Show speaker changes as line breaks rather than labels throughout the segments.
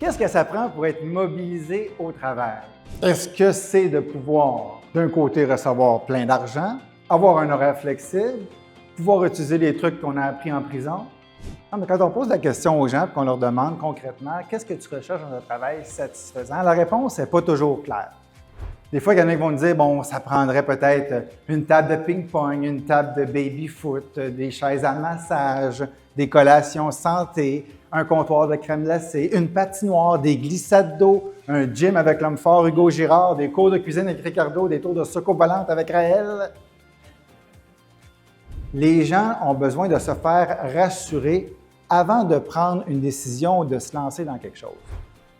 Qu'est-ce que ça prend pour être mobilisé au travail? Est-ce que c'est de pouvoir, d'un côté, recevoir plein d'argent, avoir un horaire flexible, pouvoir utiliser les trucs qu'on a appris en prison? Non, mais quand on pose la question aux gens et qu'on leur demande concrètement « Qu'est-ce que tu recherches dans un travail satisfaisant? » la réponse n'est pas toujours claire. Des fois, il y en a qui vont me dire « Bon, ça prendrait peut-être une table de ping-pong, une table de baby-foot, des chaises à massage, des collations santé, un comptoir de crème glacée, une patinoire, des glissades d'eau, un gym avec l'homme fort Hugo Girard, des cours de cuisine avec Ricardo, des tours de secours volante avec Raël. » Les gens ont besoin de se faire rassurer avant de prendre une décision ou de se lancer dans quelque chose.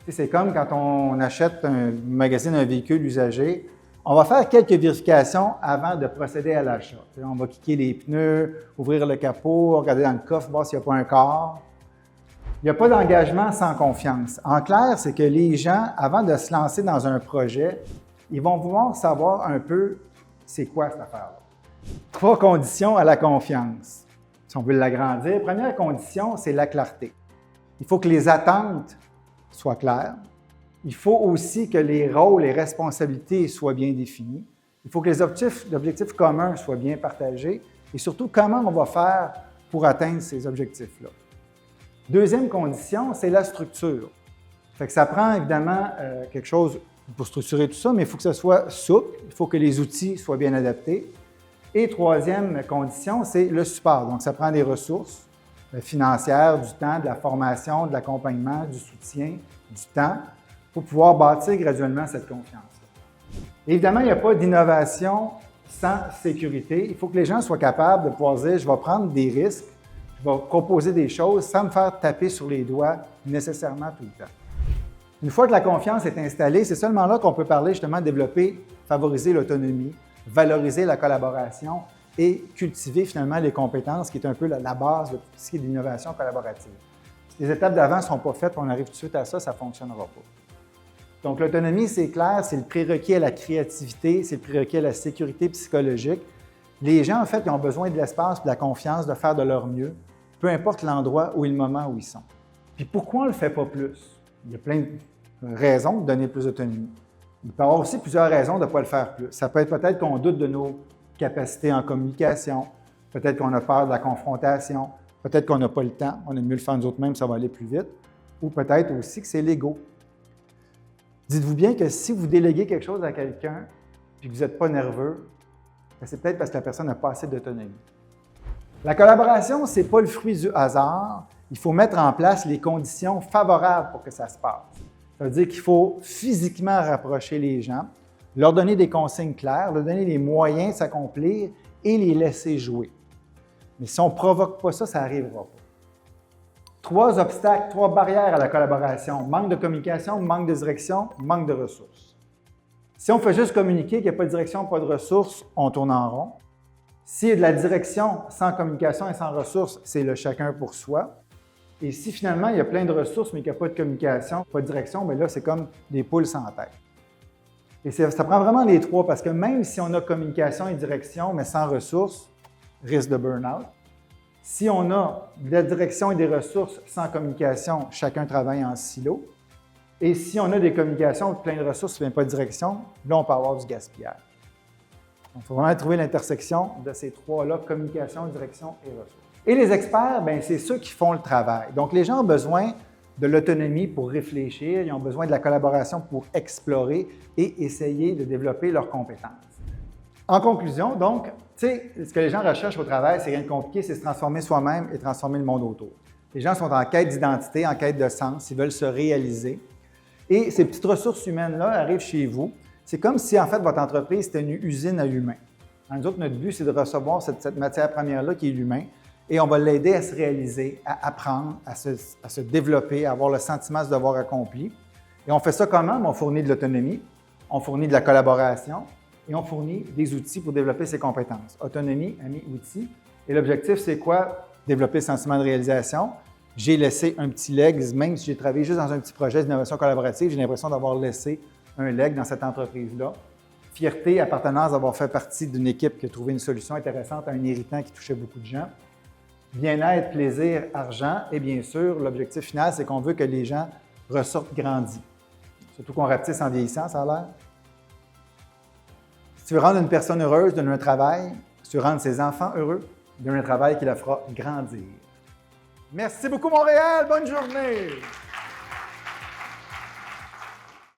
C'est comme quand on achète magasine un véhicule usagé, on va faire quelques vérifications avant de procéder à l'achat. On va kicker les pneus, ouvrir le capot, regarder dans le coffre, voir s'il n'y a pas un corps. Il n'y a pas d'engagement sans confiance. En clair, c'est que les gens, avant de se lancer dans un projet, ils vont vouloir savoir un peu c'est quoi cette affaire-là. 3 conditions à la confiance. Si on veut l'agrandir, première condition, c'est la clarté. Il faut que les attentes soient claires. Il faut aussi que les rôles et responsabilités soient bien définis. Il faut que les objectifs communs soient bien partagés et surtout, comment on va faire pour atteindre ces objectifs-là. Deuxième condition, c'est la structure. Fait que ça prend évidemment quelque chose pour structurer tout ça, mais il faut que ce soit souple, il faut que les outils soient bien adaptés. Et troisième condition, c'est le support. Donc, ça prend des ressources financières, du temps, de la formation, de l'accompagnement, du soutien, du temps, pour pouvoir bâtir graduellement cette confiance-là. Évidemment, il n'y a pas d'innovation sans sécurité. Il faut que les gens soient capables de pouvoir dire « je vais prendre des risques, je vais proposer des choses sans me faire taper sur les doigts nécessairement tout le temps ». Une fois que la confiance est installée, c'est seulement là qu'on peut parler justement de développer, favoriser l'autonomie, valoriser la collaboration et cultiver finalement les compétences qui est un peu la base de tout ce qui est l'innovation collaborative. Si les étapes d'avant ne sont pas faites, on arrive tout de suite à ça, ça ne fonctionnera pas. Donc l'autonomie, c'est clair, c'est le prérequis à la créativité, c'est le prérequis à la sécurité psychologique. Les gens, en fait, ils ont besoin de l'espace et de la confiance de faire de leur mieux, peu importe l'endroit ou le moment où ils sont. Puis pourquoi on ne le fait pas plus? Il y a plein de raisons de donner plus d'autonomie. Il peut y avoir aussi plusieurs raisons de ne pas le faire plus. Ça peut être peut-être qu'on doute de nos capacités en communication, peut-être qu'on a peur de la confrontation, peut-être qu'on n'a pas le temps, on aime mieux le faire nous autres mêmes, ça va aller plus vite, ou peut-être aussi que c'est l'ego. Dites-vous bien que si vous déléguez quelque chose à quelqu'un et que vous n'êtes pas nerveux, c'est peut-être parce que la personne n'a pas assez d'autonomie. La collaboration, ce n'est pas le fruit du hasard. Il faut mettre en place les conditions favorables pour que ça se passe. Ça veut dire qu'il faut physiquement rapprocher les gens, leur donner des consignes claires, leur donner les moyens de s'accomplir et les laisser jouer. Mais si on ne provoque pas ça, ça n'arrivera pas. 3 obstacles, 3 barrières à la collaboration. Manque de communication, manque de direction, manque de ressources. Si on fait juste communiquer, qu'il n'y a pas de direction, pas de ressources, on tourne en rond. S'il y a de la direction sans communication et sans ressources, c'est le chacun pour soi. Et si finalement, il y a plein de ressources, mais qu'il n'y a pas de communication, pas de direction, bien là, c'est comme des poules sans tête. Et ça prend vraiment les 3 parce que même si on a communication et direction, mais sans ressources, risque de burn-out. Si on a de la direction et des ressources sans communication, chacun travaille en silo. Et si on a des communications, plein de ressources, mais pas de direction, là, on peut avoir du gaspillage. Donc, il faut vraiment trouver l'intersection de ces 3-là, communication, direction et ressources. Et les experts, bien, c'est ceux qui font le travail. Donc, les gens ont besoin de l'autonomie pour réfléchir, ils ont besoin de la collaboration pour explorer et essayer de développer leurs compétences. En conclusion, donc, tu sais, ce que les gens recherchent au travail, c'est rien de compliqué, c'est se transformer soi-même et transformer le monde autour. Les gens sont en quête d'identité, en quête de sens, ils veulent se réaliser. Et ces petites ressources humaines-là arrivent chez vous. C'est comme si, en fait, votre entreprise, c'était une usine à humains. Nous autres, notre but, c'est de recevoir cette matière première-là qui est l'humain et on va l'aider à se réaliser, à apprendre, à se développer, à avoir le sentiment de devoir accompli. Et on fait ça comment? On fournit de l'autonomie, on fournit de la collaboration et on fournit des outils pour développer ses compétences. Autonomie, amis, outils. Et l'objectif, c'est quoi? Développer le sentiment de réalisation. J'ai laissé un petit leg, même si j'ai travaillé juste dans un petit projet d'innovation collaborative, j'ai l'impression d'avoir laissé un leg dans cette entreprise-là. Fierté, appartenance d'avoir fait partie d'une équipe qui a trouvé une solution intéressante à un irritant qui touchait beaucoup de gens. Bien-être, plaisir, argent et bien sûr, l'objectif final, c'est qu'on veut que les gens ressorte grandi. Surtout qu'on rapetisse en vieillissant, ça a l'air. Si tu veux rendre une personne heureuse, donne-lui un travail. Si tu veux rendre ses enfants heureux, donne-lui un travail qui la fera grandir. Merci beaucoup, Montréal. Bonne journée.